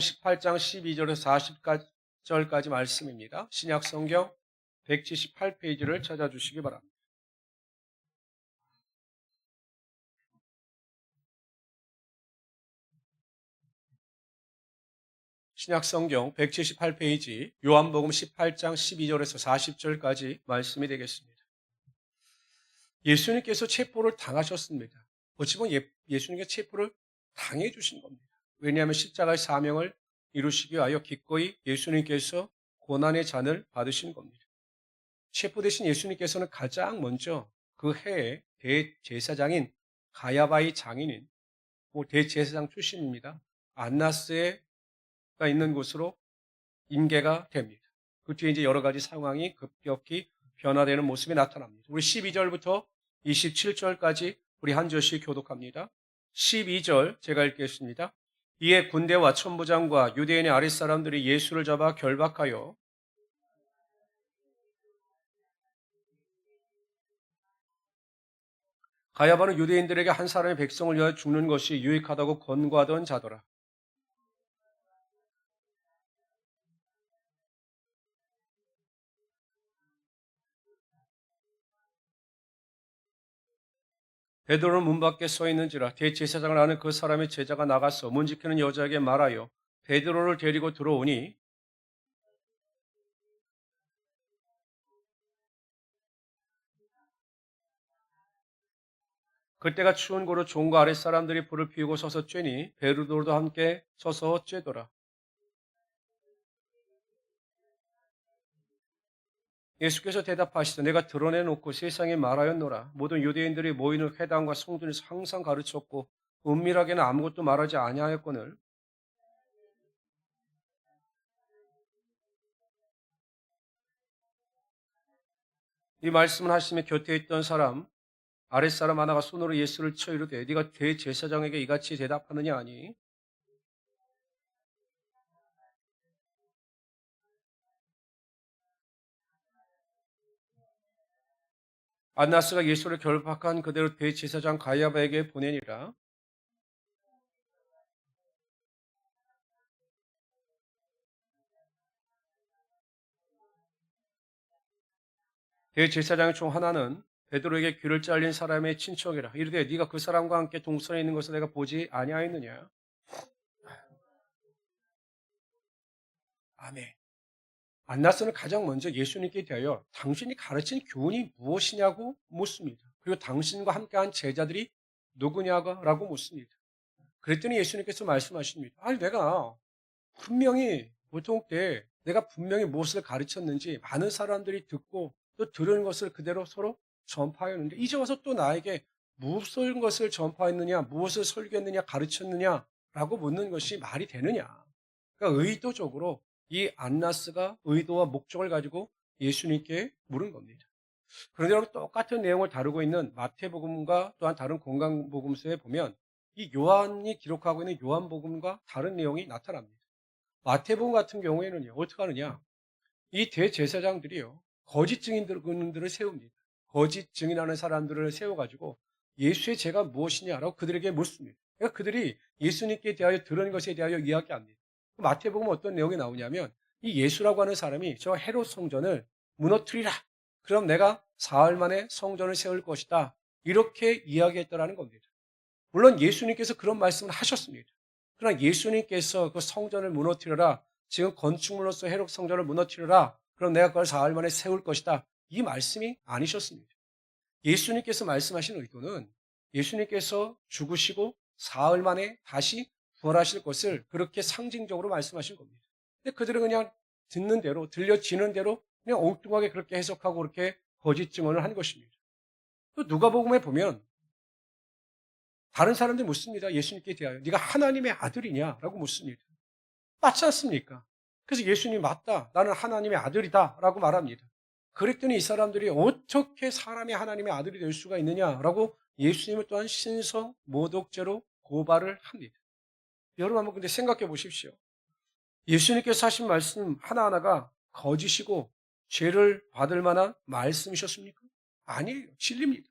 18장 12절에서 40절까지 말씀입니다. 신약 성경 178페이지를 찾아주시기 바랍니다. 신약 성경 178페이지 요한복음 18장 12절에서 40절까지 말씀이 되겠습니다. 예수님께서 체포를 당하셨습니다. 어찌 보면 예수님께 체포를 당해주신 겁니다. 왜냐하면 십자가의 사명을 이루시기 위하여 기꺼이 예수님께서 고난의 잔을 받으신 겁니다. 체포되신 예수님께서는 가장 먼저 그 해에 대제사장인 가야바의 장인인 대제사장 출신입니다. 안나스가 있는 곳으로 임계가 됩니다. 그 뒤에 이제 여러 가지 상황이 급격히 변화되는 모습이 나타납니다. 우리 12절부터 27절까지 우리 한 절씩 교독합니다. 12절 제가 읽겠습니다. 이에 군대와 천부장과 유대인의 아랫사람들이 예수를 잡아 결박하여 가야바는 유대인들에게 한 사람의 백성을 위하여 죽는 것이 유익하다고 권고하던 자더라. 베드로는 문 밖에 서 있는지라 대제사장을 아는 그 사람의 제자가 나가서 문 지키는 여자에게 말하여 베드로를 데리고 들어오니 그때가 추운 고로 종과 아랫사람들이 불을 피우고 서서 쬐니 베드로도 함께 서서 쬐더라. 예수께서 대답하시되 내가 드러내놓고 세상에 말하였노라. 모든 유대인들이 모이는 회당과 성전에서 항상 가르쳤고 은밀하게는 아무것도 말하지 아니하였거늘 이 말씀을 하시며 곁에 있던 사람 아랫사람 하나가 손으로 예수를 쳐 이르되 네가 대제사장에게 이같이 대답하느냐 하니 안나스가 예수를 결박한 그대로 대제사장 가야바에게 보내니라. 대제사장 중 하나는 베드로에게 귀를 잘린 사람의 친척이라 이르되 네가 그 사람과 함께 동선에 있는 것을 내가 보지 아니하였느냐. 아멘. 안나스는 가장 먼저 예수님께 대하여 당신이 가르친 교훈이 무엇이냐고 묻습니다. 그리고 당신과 함께한 제자들이 누구냐고 묻습니다. 그랬더니 예수님께서 말씀하십니다. 아니 내가 분명히 보통 때 내가 분명히 무엇을 가르쳤는지 많은 사람들이 듣고 또 들은 것을 그대로 서로 전파하였는데 이제 와서 또 나에게 무슨 것을 전파했느냐, 무엇을 설교했느냐, 가르쳤느냐라고 묻는 것이 말이 되느냐. 그러니까 의도적으로 이 안나스가 의도와 목적을 가지고 예수님께 물은 겁니다. 그런데 여러분 똑같은 내용을 다루고 있는 마태복음과 또한 다른 공강복음서에 보면 이 요한이 기록하고 있는 요한복음과 다른 내용이 나타납니다. 마태복음 같은 경우에는요, 어떻게 하느냐. 이 대제사장들이요, 거짓 증인들을 세웁니다. 거짓 증인하는 사람들을 세워가지고 예수의 죄가 무엇이냐라고 그들에게 묻습니다. 그러니까 그들이 예수님께 대하여 들은 것에 대하여 이야기합니다. 마태복음은 어떤 내용이 나오냐면 이 예수라고 하는 사람이 저 헤롯 성전을 무너뜨리라. 그럼 내가 사흘 만에 성전을 세울 것이다. 이렇게 이야기했다라는 겁니다. 물론 예수님께서 그런 말씀을 하셨습니다. 그러나 예수님께서 그 성전을 무너뜨려라. 지금 건축물로서 헤롯 성전을 무너뜨려라. 그럼 내가 그걸 사흘 만에 세울 것이다. 이 말씀이 아니셨습니다. 예수님께서 말씀하신 의도는 예수님께서 죽으시고 사흘 만에 다시 부활하실 것을 그렇게 상징적으로 말씀하신 겁니다. 근데 그들은 그냥 듣는 대로, 들려지는 대로 그냥 엉뚱하게 그렇게 해석하고 그렇게 거짓 증언을 한 것입니다. 또 누가복음에 보면 다른 사람들이 묻습니다. 예수님께 대하여. 네가 하나님의 아들이냐라고 묻습니다. 맞지 않습니까? 그래서 예수님이 맞다. 나는 하나님의 아들이다. 라고 말합니다. 그랬더니 이 사람들이 어떻게 사람이 하나님의 아들이 될 수가 있느냐라고 예수님을 또한 신성 모독죄로 고발을 합니다. 여러분 한번 근데 생각해 보십시오. 예수님께서 하신 말씀 하나하나가 거짓이고 죄를 받을 만한 말씀이셨습니까? 아니에요. 진리입니다.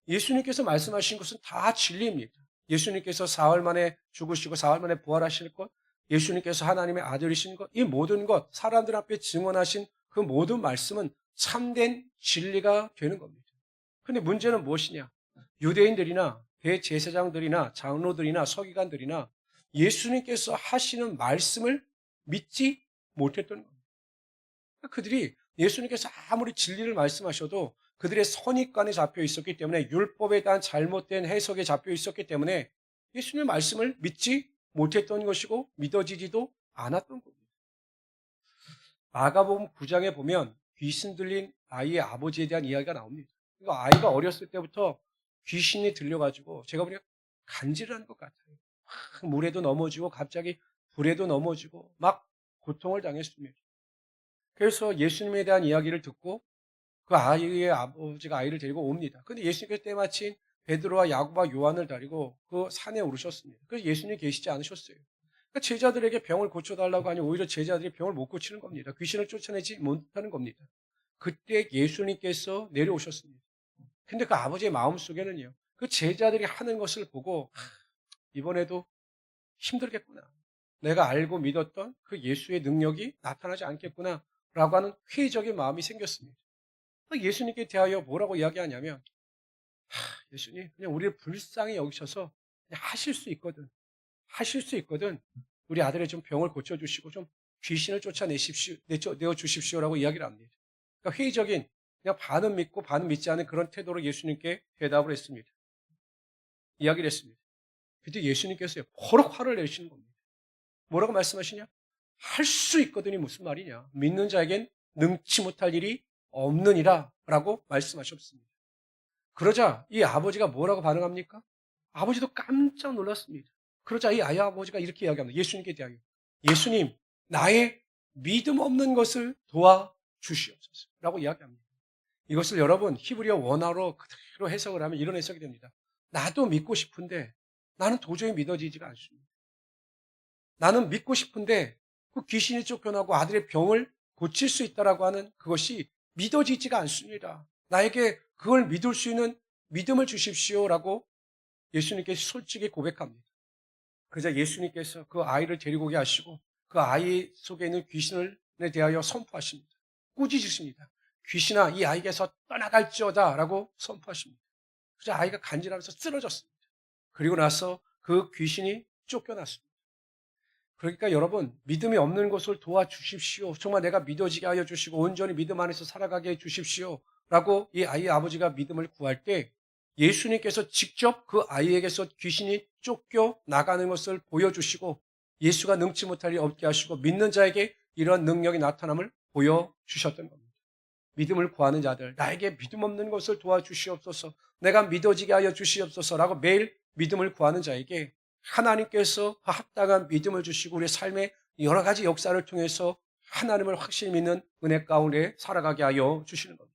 예수님께서 말씀하신 것은 다 진리입니다. 예수님께서 사흘 만에 죽으시고 사흘 만에 부활하실 것, 예수님께서 하나님의 아들이신 것, 이 모든 것, 사람들 앞에 증언하신 그 모든 말씀은 참된 진리가 되는 겁니다. 그런데 문제는 무엇이냐? 유대인들이나 대제사장들이나 장로들이나 서기관들이나 예수님께서 하시는 말씀을 믿지 못했던 겁니다. 그들이 예수님께서 아무리 진리를 말씀하셔도 그들의 선입관에 잡혀 있었기 때문에, 율법에 대한 잘못된 해석에 잡혀 있었기 때문에 예수님의 말씀을 믿지 못했던 것이고 믿어지지도 않았던 겁니다. 마가복음 9장에 보면 귀신 들린 아이의 아버지에 대한 이야기가 나옵니다. 그러니까 아이가 어렸을 때부터 귀신이 들려가지고 제가 보니까 간질을 한 것 같아요. 막 물에도 넘어지고 갑자기 불에도 넘어지고 막 고통을 당했습니다. 그래서 예수님에 대한 이야기를 듣고 그 아이의 아버지가 아이를 데리고 옵니다. 근데 예수님께서 때마침 베드로와 야고보와 요한을 데리고 그 산에 오르셨습니다. 그래서 예수님이 계시지 않으셨어요. 그러니까 제자들에게 병을 고쳐달라고 하니 오히려 제자들이 병을 못 고치는 겁니다. 귀신을 쫓아내지 못하는 겁니다. 그때 예수님께서 내려오셨습니다. 근데 그 아버지의 마음속에는요, 그 제자들이 하는 것을 보고 이번에도 힘들겠구나. 내가 알고 믿었던 그 예수의 능력이 나타나지 않겠구나 라고 하는 회의적인 마음이 생겼습니다. 예수님께 대하여 뭐라고 이야기하냐면, 예수님 그냥 우리를 불쌍히 여기셔서 그냥 하실 수 있거든. 하실 수 있거든. 우리 아들의 좀 병을 고쳐주시고 좀 귀신을 쫓아내십시오, 내어주십시오라고 이야기를 합니다. 그러니까 회의적인, 그냥 반은 믿고 반은 믿지 않은 그런 태도로 예수님께 대답을 했습니다. 이야기를 했습니다. 그때 예수님께서 버럭 화를 내시는 겁니다. 뭐라고 말씀하시냐? 할 수 있거든이 무슨 말이냐? 믿는 자에겐 능치 못할 일이 없느니라 라고 말씀하셨습니다. 그러자 이 아버지가 뭐라고 반응합니까? 아버지도 깜짝 놀랐습니다. 그러자 이 아이 아버지가 이렇게 이야기합니다. 예수님께 대하여. 예수님, 나의 믿음 없는 것을 도와주시옵소서 라고 이야기합니다. 이것을 여러분 히브리어 원어로 그대로 해석을 하면 이런 해석이 됩니다. 나도 믿고 싶은데 나는 도저히 믿어지지가 않습니다. 나는 믿고 싶은데 그 귀신이 쫓겨나고 아들의 병을 고칠 수 있다라고 하는 그것이 믿어지지가 않습니다. 나에게 그걸 믿을 수 있는 믿음을 주십시오라고 예수님께 솔직히 고백합니다. 그러자 예수님께서 그 아이를 데리고 오게 하시고 그 아이 속에 있는 귀신에 대하여 선포하십니다. 꾸짖으십니다. 귀신아, 이 아이에게서 떠나갈지어다 라고 선포하십니다. 그래서 아이가 간질하면서 쓰러졌습니다. 그리고 나서 그 귀신이 쫓겨났습니다. 그러니까 여러분, 믿음이 없는 것을 도와주십시오. 정말 내가 믿어지게 하여 주시고 온전히 믿음 안에서 살아가게 해 주십시오 라고 이 아이의 아버지가 믿음을 구할 때 예수님께서 직접 그 아이에게서 귀신이 쫓겨나가는 것을 보여주시고 예수가 능치 못할 일 없게 하시고 믿는 자에게 이러한 능력이 나타남을 보여주셨던 겁니다. 믿음을 구하는 자들, 나에게 믿음 없는 것을 도와주시옵소서, 내가 믿어지게 하여 주시옵소서라고 매일 믿음을 구하는 자에게 하나님께서 합당한 믿음을 주시고 우리의 삶의 여러 가지 역사를 통해서 하나님을 확실히 믿는 은혜 가운데 살아가게 하여 주시는 겁니다.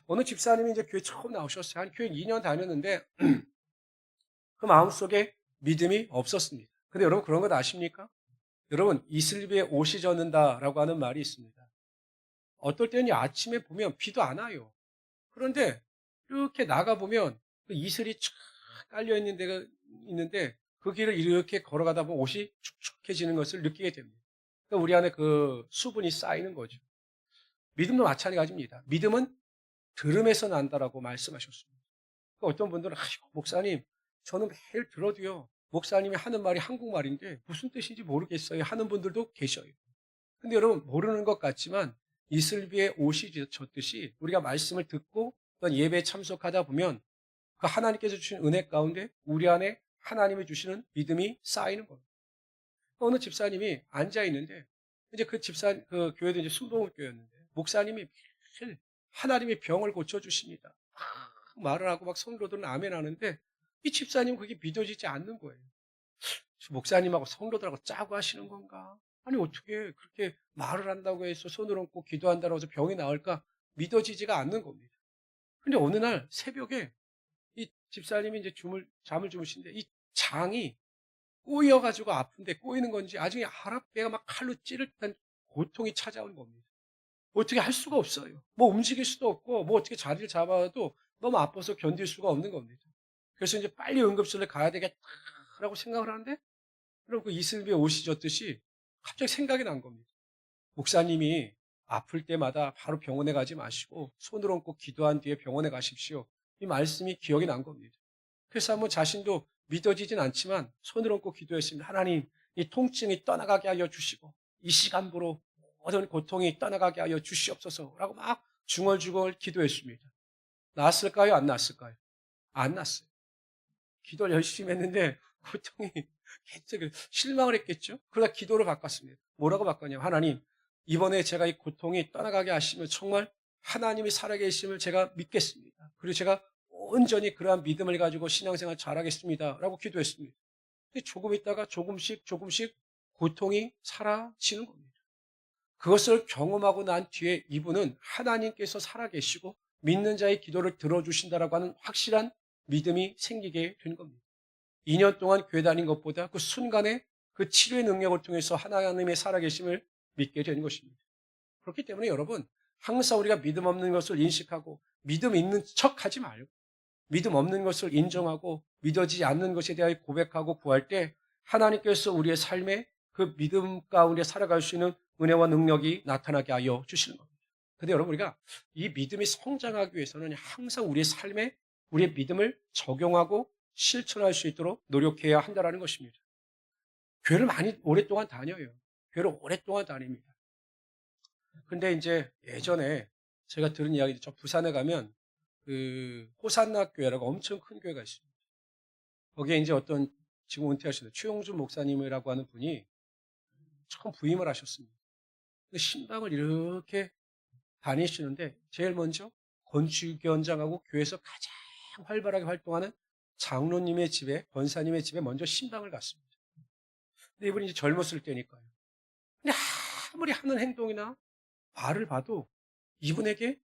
어느 집사님이 이제 교회 처음 나오셨어요. 한 교회 2년 다녔는데 그 마음속에 믿음이 없었습니다. 근데 여러분 그런 것 아십니까? 여러분 이슬비에 옷이 젖는다라고 하는 말이 있습니다. 어떨 때는 아침에 보면 비도 안 와요. 그런데 이렇게 나가보면 그 이슬이 쫙 깔려있는 데가 있는데 그 길을 이렇게 걸어가다 보면 옷이 축축해지는 것을 느끼게 됩니다. 그러니까 우리 안에 그 수분이 쌓이는 거죠. 믿음도 마찬가지입니다. 믿음은 들음에서 난다라고 말씀하셨습니다. 그러니까 어떤 분들은 목사님 저는 매일 들어도요 목사님이 하는 말이 한국말인데 무슨 뜻인지 모르겠어요 하는 분들도 계셔요. 근데 여러분 모르는 것 같지만 이슬비에 옷이 젖듯이 우리가 말씀을 듣고 또는 예배에 참석하다 보면 그 하나님께서 주신 은혜 가운데 우리 안에 하나님이 주시는 믿음이 쌓이는 겁니다. 어느 집사님이 앉아 있는데 이제 그 그 교회도 이제 순복음교회였는데 목사님이 매일 하나님의 병을 고쳐 주십니다. 말을 하고 막 성도들은 아멘 하는데 이 집사님은 그게 믿어지지 않는 거예요. 목사님하고 성도들하고 짜고 하시는 건가? 아니 어떻게 그렇게 말을 한다고 해서 손을 얹고 기도한다고 해서 병이 나을까? 믿어지지가 않는 겁니다. 근데 어느 날 새벽에 이 집사님이 이제 잠을 주무신데 이 장이 꼬여가지고 아픈데 꼬이는 건지 나중에 배가 막 칼로 찌를 듯한 고통이 찾아온 겁니다. 어떻게 할 수가 없어요. 뭐 움직일 수도 없고 뭐 어떻게 자리를 잡아도 너무 아파서 견딜 수가 없는 겁니다. 그래서 이제 빨리 응급실에 가야 되겠다라고 생각을 하는데 그럼 그 이슬비에 옷이 젖듯이 갑자기 생각이 난 겁니다. 목사님이 아플 때마다 바로 병원에 가지 마시고 손을 얹고 기도한 뒤에 병원에 가십시오. 이 말씀이 기억이 난 겁니다. 그래서 한번 자신도 믿어지진 않지만 손을 얹고 기도했습니다. 하나님, 이 통증이 떠나가게 하여 주시고 이 시간부로 모든 고통이 떠나가게 하여 주시옵소서라고 막 중얼중얼 기도했습니다. 나았을까요? 안 나았을까요? 안 났어요. 기도를 열심히 했는데 고통이 계속 실망을 했겠죠? 그러다 기도를 바꿨습니다. 뭐라고 바꿨냐면 하나님, 이번에 제가 이 고통이 떠나가게 하시면 정말 하나님이 살아계심을 제가 믿겠습니다. 그리고 제가 온전히 그러한 믿음을 가지고 신앙생활 잘하겠습니다. 라고 기도했습니다. 근데 조금 있다가 조금씩 고통이 사라지는 겁니다. 그것을 경험하고 난 뒤에 이분은 하나님께서 살아계시고 믿는 자의 기도를 들어주신다라고 하는 확실한 믿음이 생기게 된 겁니다. 2년 동안 교회 다닌 것보다 그 순간에 그 치료의 능력을 통해서 하나님의 살아계심을 믿게 된 것입니다. 그렇기 때문에 여러분, 항상 우리가 믿음 없는 것을 인식하고 믿음 있는 척 하지 말고 믿음 없는 것을 인정하고 믿어지지 않는 것에 대하여 고백하고 구할 때 하나님께서 우리의 삶에 그 믿음 가운데 살아갈 수 있는 은혜와 능력이 나타나게 하여 주시는 겁니다. 그런데 여러분, 우리가 이 믿음이 성장하기 위해서는 항상 우리의 삶에 우리의 믿음을 적용하고 실천할 수 있도록 노력해야 한다는 것입니다. 교회를 많이 오랫동안 다녀요. 교회를 오랫동안 다닙니다. 근데 이제 예전에 제가 들은 이야기죠. 저 부산에 가면 그 호산나 교회라고 엄청 큰 교회가 있습니다. 거기에 이제 어떤 지금 은퇴하시는 최용준 목사님이라고 하는 분이 처음 부임을 하셨습니다. 근데 신방을 이렇게 다니시는데 제일 먼저 건축위원장하고 교회에서 가장 활발하게 활동하는 장로님의 집에, 권사님의 집에 먼저 신방을 갔습니다. 근데 이분이 이제 젊었을 때니까요. 근데 아무리 하는 행동이나 말을 봐도 이분에게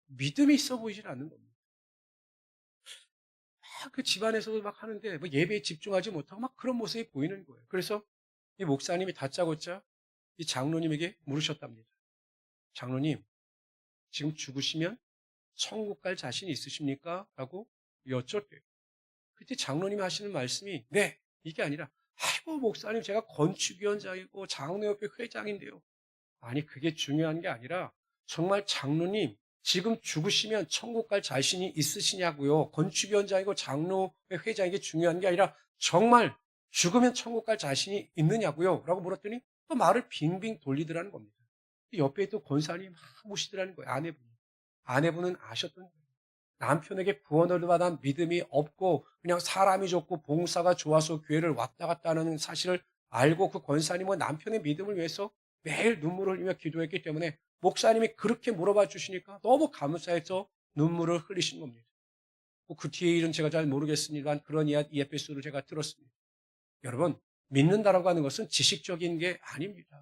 믿음이 있어 보이질 않는 겁니다. 막 그 집안에서도 막 하는데 뭐 예배에 집중하지 못하고 막 그런 모습이 보이는 거예요. 그래서 이 목사님이 다짜고짜 이 장로님에게 물으셨답니다. 장로님, 지금 죽으시면 천국 갈 자신이 있으십니까? 라고 여쭙대요. 그때 장로님이 하시는 말씀이 네, 이게 아니라 아이고 목사님 제가 건축위원장이고 장로협회 회장인데요. 아니 그게 중요한 게 아니라 정말 장로님 지금 죽으시면 천국 갈 자신이 있으시냐고요. 건축위원장이고 장로회 회장이 중요한 게 아니라 정말 죽으면 천국 갈 자신이 있느냐고요. 라고 물었더니 또 말을 빙빙 돌리더라는 겁니다. 옆에 또 권사님이 막 모시더라는 거예요. 아내분은 아셨던 거예요. 남편에게 구원을 받은 믿음이 없고 그냥 사람이 좋고 봉사가 좋아서 교회를 왔다 갔다 하는 사실을 알고 그 권사님은 남편의 믿음을 위해서 매일 눈물을 흘리며 기도했기 때문에 목사님이 그렇게 물어봐 주시니까 너무 감사해서 눈물을 흘리신 겁니다. 그 뒤에 일은 제가 잘 모르겠습니다만 그런 에피소드를 제가 들었습니다. 여러분, 믿는다라고 하는 것은 지식적인 게 아닙니다.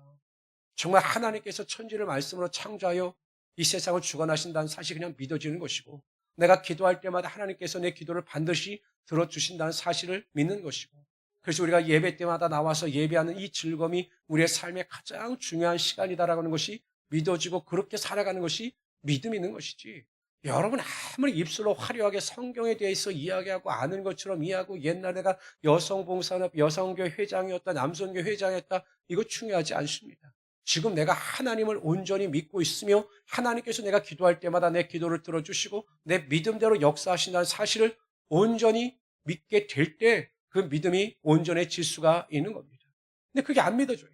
정말 하나님께서 천지를 말씀으로 창조하여 이 세상을 주관하신다는 사실이 그냥 믿어지는 것이고 내가 기도할 때마다 하나님께서 내 기도를 반드시 들어주신다는 사실을 믿는 것이고 그래서 우리가 예배 때마다 나와서 예배하는 이 즐거움이 우리의 삶의 가장 중요한 시간이다라고 하는 것이 믿어지고 그렇게 살아가는 것이 믿음이 있는 것이지. 여러분 아무리 입술로 화려하게 성경에 대해서 이야기하고 아는 것처럼 이해하고 옛날에 내가 여성봉사나 여성교 회장이었다 남성교 회장이었다 이거 중요하지 않습니다. 지금 내가 하나님을 온전히 믿고 있으며 하나님께서 내가 기도할 때마다 내 기도를 들어주시고 내 믿음대로 역사하신다는 사실을 온전히 믿게 될 때 그 믿음이 온전해질 수가 있는 겁니다. 근데 그게 안 믿어져요.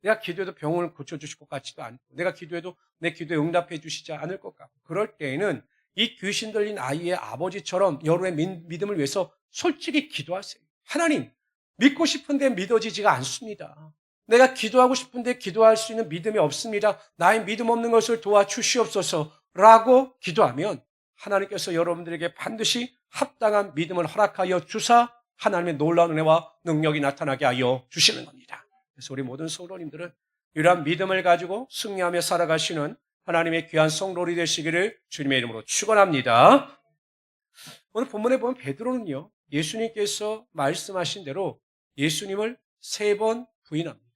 내가 기도해도 병을 고쳐주실 것 같지도 않고 내가 기도해도 내 기도에 응답해 주시지 않을 것 같고 그럴 때에는 이 귀신 들린 아이의 아버지처럼 여러분의 믿음을 위해서 솔직히 기도하세요. 하나님 믿고 싶은데 믿어지지가 않습니다. 내가 기도하고 싶은데 기도할 수 있는 믿음이 없습니다. 나의 믿음 없는 것을 도와주시옵소서라고 기도하면 하나님께서 여러분들에게 반드시 합당한 믿음을 허락하여 주사 하나님의 놀라운 은혜와 능력이 나타나게 하여 주시는 겁니다. 그래서 우리 모든 성도님들은 이러한 믿음을 가지고 승리하며 살아가시는 하나님의 귀한 성도들이 되시기를 주님의 이름으로 축원합니다. 오늘 본문에 보면 베드로는요. 예수님께서 말씀하신 대로 예수님을 3번 부인합니다.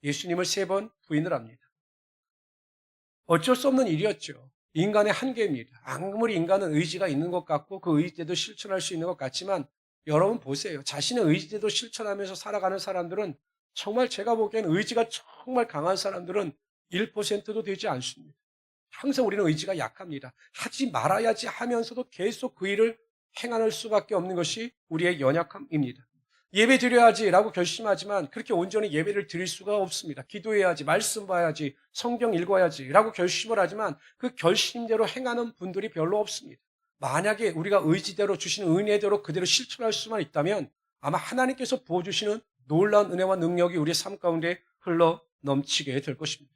예수님을 3번 부인을 합니다. 어쩔 수 없는 일이었죠. 인간의 한계입니다. 아무리 인간은 의지가 있는 것 같고 그 의지도 실천할 수 있는 것 같지만 여러분 보세요. 자신의 의지도 실천하면서 살아가는 사람들은 정말 제가 보기엔 의지가 정말 강한 사람들은 1%도 되지 않습니다. 항상 우리는 의지가 약합니다. 하지 말아야지 하면서도 계속 그 일을 행할 수밖에 없는 것이 우리의 연약함입니다. 예배 드려야지라고 결심하지만 그렇게 온전히 예배를 드릴 수가 없습니다. 기도해야지, 말씀 봐야지, 성경 읽어야지라고 결심을 하지만 그 결심대로 행하는 분들이 별로 없습니다. 만약에 우리가 의지대로 주시는 은혜대로 그대로 실천할 수만 있다면 아마 하나님께서 부어주시는 놀라운 은혜와 능력이 우리의 삶 가운데 흘러 넘치게 될 것입니다.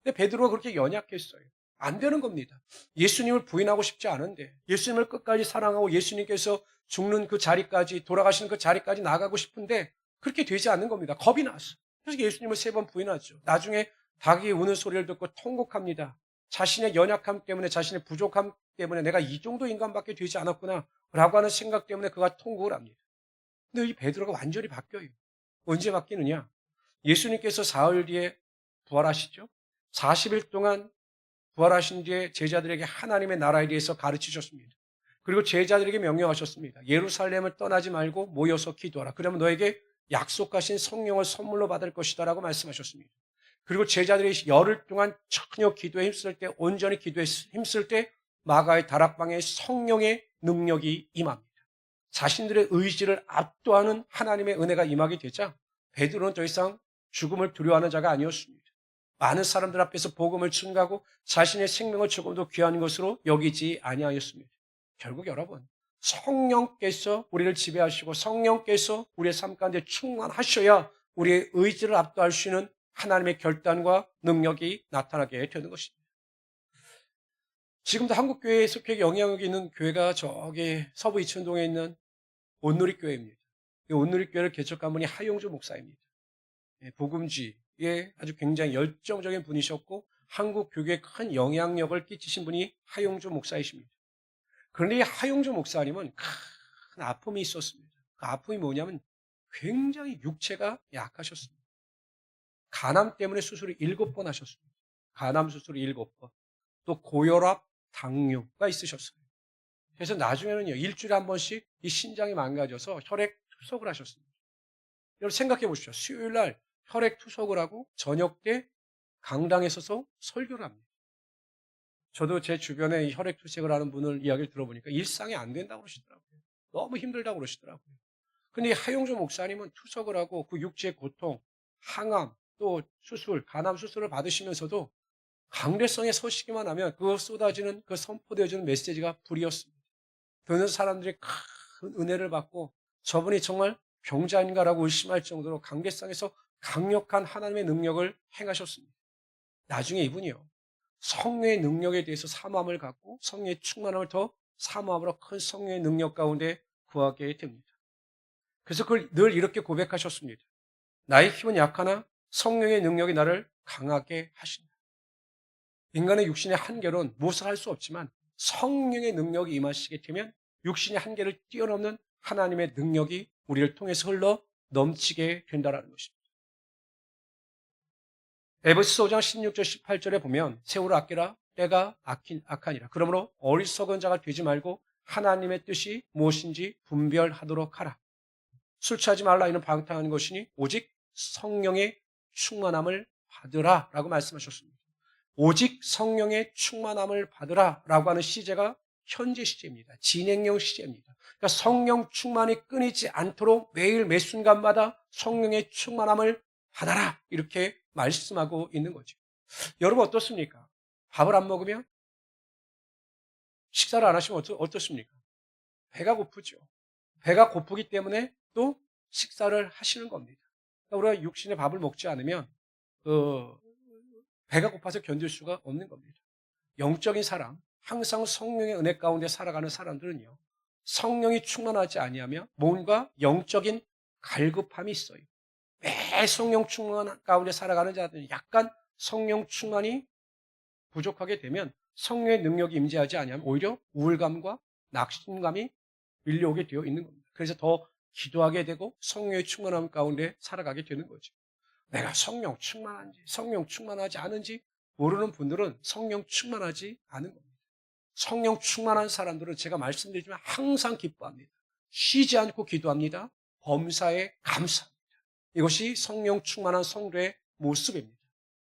근데 베드로가 그렇게 연약했어요. 안 되는 겁니다. 예수님을 부인하고 싶지 않은데 예수님을 끝까지 사랑하고 예수님께서 죽는 그 자리까지 돌아가시는 그 자리까지 나가고 싶은데 그렇게 되지 않는 겁니다. 겁이 나서. 그래서 예수님을 3번 부인하죠. 나중에 닭이 우는 소리를 듣고 통곡합니다. 자신의 연약함 때문에 자신의 부족함 때문에 내가 이 정도 인간밖에 되지 않았구나 라고 하는 생각 때문에 그가 통곡을 합니다. 근데 이 베드로가 완전히 바뀌어요. 언제 바뀌느냐? 예수님께서 사흘 뒤에 부활하시죠. 40일 동안 부활하신 뒤에 제자들에게 하나님의 나라에 대해서 가르치셨습니다. 그리고 제자들에게 명령하셨습니다. 예루살렘을 떠나지 말고 모여서 기도하라. 그러면 너에게 약속하신 성령을 선물로 받을 것이다 라고 말씀하셨습니다. 그리고 제자들이 열흘 동안 전혀 기도에 힘쓸 때, 온전히 기도에 힘쓸 때 마가의 다락방에 성령의 능력이 임합니다. 자신들의 의지를 압도하는 하나님의 은혜가 임하게 되자 베드로는 더 이상 죽음을 두려워하는 자가 아니었습니다. 많은 사람들 앞에서 복음을 증가하고 자신의 생명을 조금도 귀한 것으로 여기지 아니하였습니다. 결국 여러분, 성령께서 우리를 지배하시고 성령께서 우리의 삶 가운데 충만하셔야 우리의 의지를 압도할 수 있는 하나님의 결단과 능력이 나타나게 되는 것입니다. 지금도 한국교회에 속해 영향력이 있는 교회가 저기 서부 이천동에 있는 온누리교회입니다. 이 온누리교회를 개척한 분이 하용주 목사입니다. 복음지에 아주 굉장히 열정적인 분이셨고 한국 교계에 큰 영향력을 끼치신 분이 하용주 목사이십니다. 그런데 이 하용주 목사님은 큰 아픔이 있었습니다. 그 아픔이 뭐냐면 굉장히 육체가 약하셨습니다. 간암 때문에 수술을 7번 하셨습니다. 간암 수술을 7번. 또 고혈압, 당뇨가 있으셨어요. 그래서 나중에는요, 일주일에 한 번씩 이 신장이 망가져서 혈액 투석을 하셨습니다. 여러분 생각해 보시죠. 수요일 날 혈액 투석을 하고 저녁 때 강당에 서서 설교를 합니다. 저도 제 주변에 혈액 투석을 하는 분을 이야기를 들어보니까 일상이 안 된다고 그러시더라고요. 너무 힘들다고 그러시더라고요. 근데 하용주 목사님은 투석을 하고 그 육체의 고통, 항암, 또 수술, 간암 수술을 받으시면서도 강대성에 서시기만 하면 그 쏟아지는 그 선포되어지는 메시지가 불이었습니다. 듣는 사람들이 큰 은혜를 받고 저분이 정말 병자인가라고 의심할 정도로 강대성에서 강력한 하나님의 능력을 행하셨습니다. 나중에 이분이요. 성령의 능력에 대해서 사모함을 갖고 성령의 충만함을 더 사모함으로 큰 성령의 능력 가운데 구하게 됩니다. 그래서 그걸 늘 이렇게 고백하셨습니다. 나의 힘은 약하나 성령의 능력이 나를 강하게 하신다. 인간의 육신의 한계로는 무엇을 할 수 없지만 성령의 능력이 임하시게 되면 육신의 한계를 뛰어넘는 하나님의 능력이 우리를 통해서 흘러 넘치게 된다는 것입니다. 에베소서 5장 16절 18절에 보면 세월을 아끼라 때가 악하니라. 그러므로 어리석은 자가 되지 말고 하나님의 뜻이 무엇인지 분별하도록 하라. 술 취하지 말라 이는 방탕한 것이니 오직 성령의 충만함을 받으라 라고 말씀하셨습니다. 오직 성령의 충만함을 받으라 라고 하는 시제가 현재 시제입니다. 진행형 시제입니다. 그러니까 성령 충만이 끊이지 않도록 매일 매 순간마다 성령의 충만함을 받아라 이렇게 말씀하고 있는 거죠. 여러분 어떻습니까? 밥을 안 먹으면 식사를 안 하시면 어떻습니까? 배가 고프죠. 배가 고프기 때문에 또 식사를 하시는 겁니다. 그러니까 우리가 육신의 밥을 먹지 않으면 배가 고파서 견딜 수가 없는 겁니다. 영적인 사람, 항상 성령의 은혜 가운데 살아가는 사람들은요. 성령이 충만하지 아니하며 뭔가 영적인 갈급함이 있어요. 매 성령 충만 가운데 살아가는 자들은 약간 성령 충만이 부족하게 되면 성령의 능력이 임재하지 아니하면 오히려 우울감과 낙심감이 밀려오게 되어 있는 겁니다. 그래서 더 기도하게 되고 성령의 충만함 가운데 살아가게 되는 거죠. 내가 성령 충만한지 성령 충만하지 않은지 모르는 분들은 성령 충만하지 않은 겁니다. 성령 충만한 사람들은 제가 말씀드리지만 항상 기뻐합니다. 쉬지 않고 기도합니다. 범사에 감사합니다. 이것이 성령 충만한 성도의 모습입니다.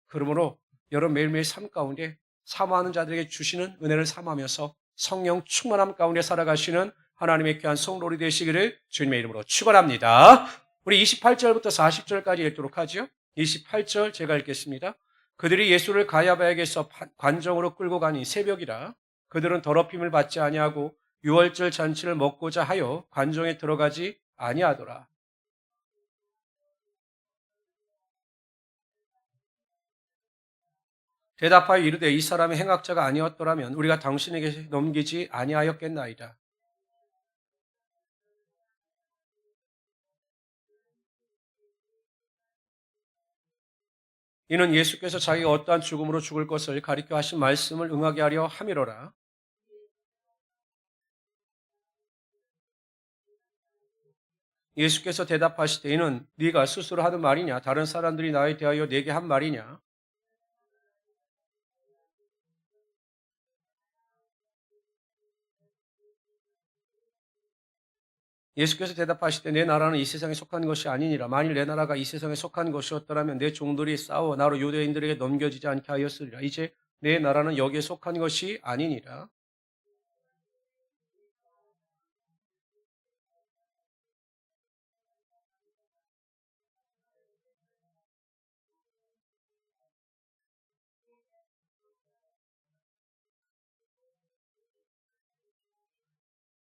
그러므로 여러분 매일매일 삶 가운데 사모하는 자들에게 주시는 은혜를 삼하면서 성령 충만함 가운데 살아가시는 하나님의 귀한 성도리 되시기를 주님의 이름으로 축원합니다. 우리 28절부터 40절까지 읽도록 하죠. 28절 제가 읽겠습니다. 그들이 예수를 가야바에게서 관정으로 끌고 가니 새벽이라 그들은 더럽힘을 받지 아니하고 유월절 잔치를 먹고자 하여 관정에 들어가지 아니하더라. 대답하여 이르되 이 사람이 행악자가 아니었더라면 우리가 당신에게 넘기지 아니하였겠나이다. 이는 예수께서 자기가 어떠한 죽음으로 죽을 것을 가리켜 하신 말씀을 응하게 하려 함이로라. 예수께서 대답하시되 이는 네가 스스로 하는 말이냐 다른 사람들이 나에 대하여 네게 한 말이냐. 예수께서 대답하시되 내 나라는 이 세상에 속한 것이 아니니라. 만일 내 나라가 이 세상에 속한 것이었더라면 내 종들이 싸워 나로 유대인들에게 넘겨지지 않게 하였으리라. 이제 내 나라는 여기에 속한 것이 아니니라.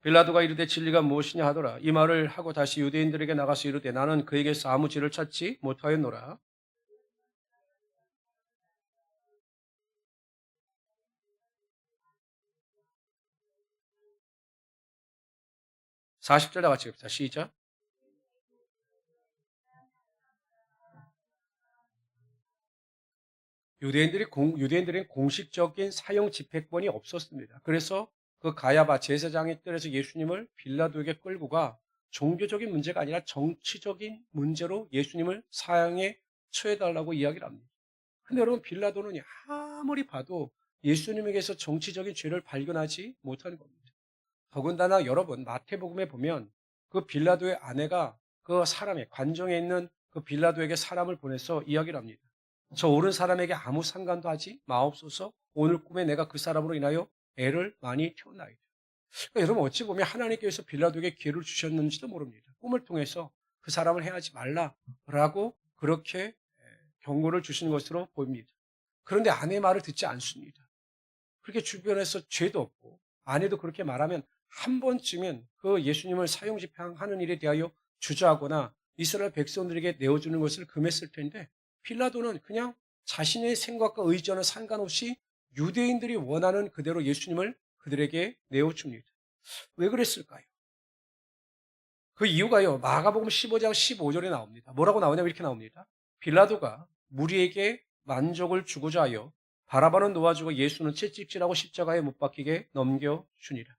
빌라도가 이르되 진리가 무엇이냐 하더라. 이 말을 하고 다시 유대인들에게 나가서 이르되 나는 그에게서 아무 죄를 찾지 못하였노라. 40절 다 같이 읽읍시다. 시작. 유대인들은 공식적인 사형 집행권이 없었습니다. 그래서 그 가야바 제사장의 뜰에서 예수님을 빌라도에게 끌고 가 종교적인 문제가 아니라 정치적인 문제로 예수님을 사형에 처해달라고 이야기를 합니다. 근데 여러분 빌라도는 아무리 봐도 예수님에게서 정치적인 죄를 발견하지 못한 겁니다. 더군다나 여러분 마태복음에 보면 그 빌라도의 아내가 그 사람의 관정에 있는 그 빌라도에게 사람을 보내서 이야기를 합니다. 저 옳은 사람에게 아무 상관도 하지 마옵소서. 오늘 꿈에 내가 그 사람으로 인하여 애를 많이 태웠나이다. 그러니까 여러분 어찌 보면 하나님께서 빌라도에게 기회를 주셨는지도 모릅니다. 꿈을 통해서 그 사람을 해하지 말라라고 그렇게 경고를 주신 것으로 보입니다. 그런데 아내의 말을 듣지 않습니다. 그렇게 주변에서 죄도 없고 아내도 그렇게 말하면 한 번쯤은 그 예수님을 사형 집행하는 일에 대하여 주저하거나 이스라엘 백성들에게 내어주는 것을 금했을 텐데 필라도는 그냥 자신의 생각과 의지와는 상관없이 유대인들이 원하는 그대로 예수님을 그들에게 내어줍니다. 왜 그랬을까요? 그 이유가요. 마가복음 15장 15절에 나옵니다. 뭐라고 나오냐면 이렇게 나옵니다. 빌라도가 무리에게 만족을 주고자 하여 바라바는 놓아주고 예수는 채찍질하고 십자가에 못 박히게 넘겨주니라.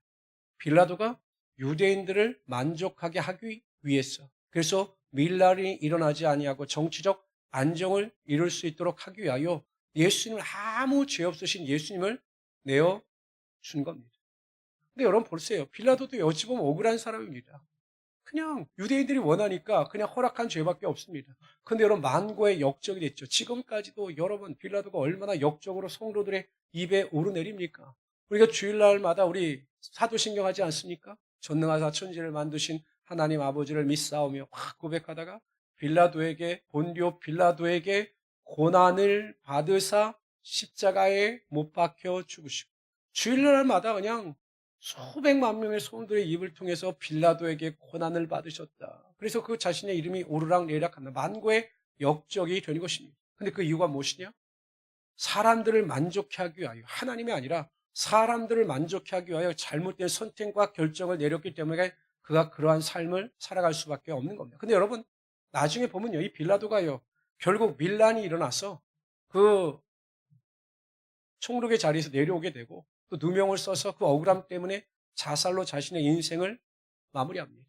빌라도가 유대인들을 만족하게 하기 위해서 그래서 밀란이 일어나지 아니하고 정치적 안정을 이룰 수 있도록 하기 위하여 예수님을 아무 죄 없으신 예수님을 내어 준 겁니다. 근데 여러분 보세요. 빌라도도 어찌 보면 억울한 사람입니다. 그냥 유대인들이 원하니까 그냥 허락한 죄밖에 없습니다. 근데 여러분 만고의 역적이 됐죠. 지금까지도 여러분 빌라도가 얼마나 역적으로 성도들의 입에 오르내립니까? 우리가 주일날마다 우리 사도신경 하지 않습니까? 전능하사 천지를 만드신 하나님 아버지를 믿사오며 확 고백하다가 빌라도에게 본디오 빌라도에게 고난을 받으사 십자가에 못 박혀 죽으시고 주일날마다 그냥 수백만 명의 성도의 입을 통해서 빌라도에게 고난을 받으셨다. 그래서 그 자신의 이름이 오르락내리락한다. 만고의 역적이 된 것입니다. 근데 그 이유가 무엇이냐? 사람들을 만족해 하기 위하여 하나님이 아니라 사람들을 만족해 하기 위하여 잘못된 선택과 결정을 내렸기 때문에 그가 그러한 삶을 살아갈 수밖에 없는 겁니다. 근데 여러분 나중에 보면요. 이 빌라도가요. 결국 밀란이 일어나서 그 총독의 자리에서 내려오게 되고 또 누명을 써서 그 억울함 때문에 자살로 자신의 인생을 마무리합니다.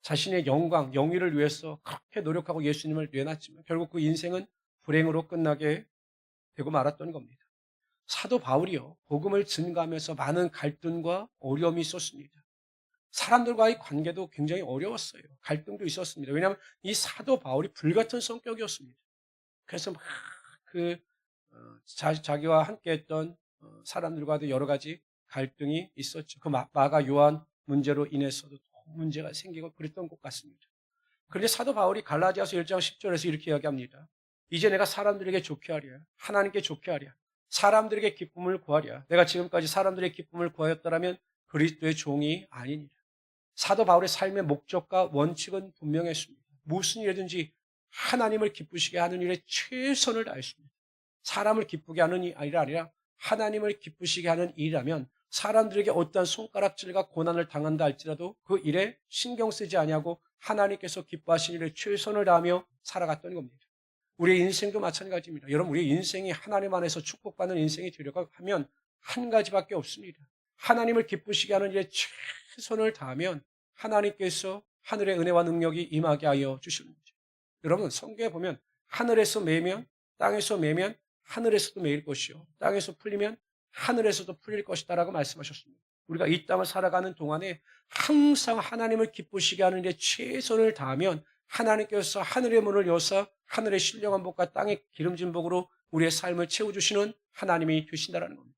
자신의 영광, 영위를 위해서 그렇게 노력하고 예수님을 내놨지만 결국 그 인생은 불행으로 끝나게 되고 말았던 겁니다. 사도 바울이요. 복음을 증가하면서 많은 갈등과 어려움이 있었습니다. 사람들과의 관계도 굉장히 어려웠어요. 갈등도 있었습니다. 왜냐하면 이 사도 바울이 불같은 성격이었습니다. 그래서 막 자기와 함께했던 사람들과도 여러 가지 갈등이 있었죠. 그 마가 요한 문제로 인해서도 문제가 생기고 그랬던 것 같습니다. 그런데 사도 바울이 갈라디아서 1장 10절에서 이렇게 이야기합니다. 이제 내가 사람들에게 좋게 하랴. 하나님께 좋게 하랴. 사람들에게 기쁨을 구하랴. 내가 지금까지 사람들의 기쁨을 구하였더라면 그리스도의 종이 아니니라. 사도 바울의 삶의 목적과 원칙은 분명했습니다. 무슨 일이든지 하나님을 기쁘시게 하는 일에 최선을 다했습니다. 사람을 기쁘게 하는 일이 아니라 하나님을 기쁘시게 하는 일이라면 사람들에게 어떠한 손가락질과 고난을 당한다 할지라도 그 일에 신경 쓰지 아니하고 하나님께서 기뻐하신 일에 최선을 다하며 살아갔던 겁니다. 우리의 인생도 마찬가지입니다. 여러분, 우리의 인생이 하나님 안에서 축복받는 인생이 되려고 하면 한 가지밖에 없습니다. 하나님을 기쁘시게 하는 일에 최선을 다하면 하나님께서 하늘의 은혜와 능력이 임하게 하여 주시는 거죠. 여러분, 성경에 보면 하늘에서 매면 땅에서 매면 하늘에서도 매일 것이요 땅에서 풀리면 하늘에서도 풀릴 것이다라고 말씀하셨습니다. 우리가 이 땅을 살아가는 동안에 항상 하나님을 기쁘시게 하는 일에 최선을 다하면 하나님께서 하늘의 문을 여사 하늘의 신령한 복과 땅의 기름진 복으로 우리의 삶을 채워주시는 하나님이 되신다는 겁니다.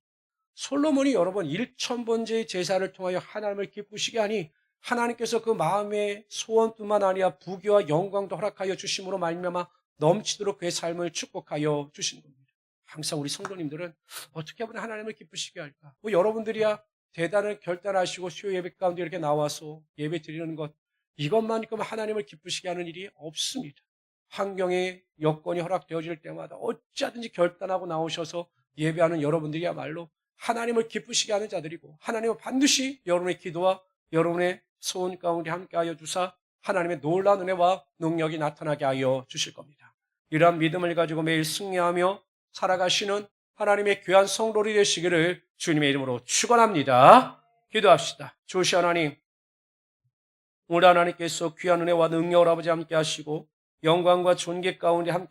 솔로몬이 여러 번 1,000번째의 제사를 통하여 하나님을 기쁘시게 하니 하나님께서 그 마음의 소원뿐만 아니라 부귀와 영광도 허락하여 주심으로 말미암아 넘치도록 그의 삶을 축복하여 주신 겁니다. 항상 우리 성도님들은 어떻게 하면 하나님을 기쁘시게 할까? 뭐 여러분들이야 대단을 결단하시고 수요 예배 가운데 이렇게 나와서 예배 드리는 것, 이것만큼 하나님을 기쁘시게 하는 일이 없습니다. 환경의 여건이 허락되어질 때마다 어찌하든지 결단하고 나오셔서 예배하는 여러분들이야말로 하나님을 기쁘시게 하는 자들이고 하나님은 반드시 여러분의 기도와 여러분의 소원 가운데 함께하여 주사 하나님의 놀라운 은혜와 능력이 나타나게 하여 주실 겁니다. 이러한 믿음을 가지고 매일 승리하며 살아가시는 하나님의 귀한 성도들이 되시기를 주님의 이름으로 축원합니다. 기도합시다. 주시 하나님, 오늘 하나님께서 귀한 은혜와 능력을 아버지 함께 하시고 영광과 존귀 가운데 함께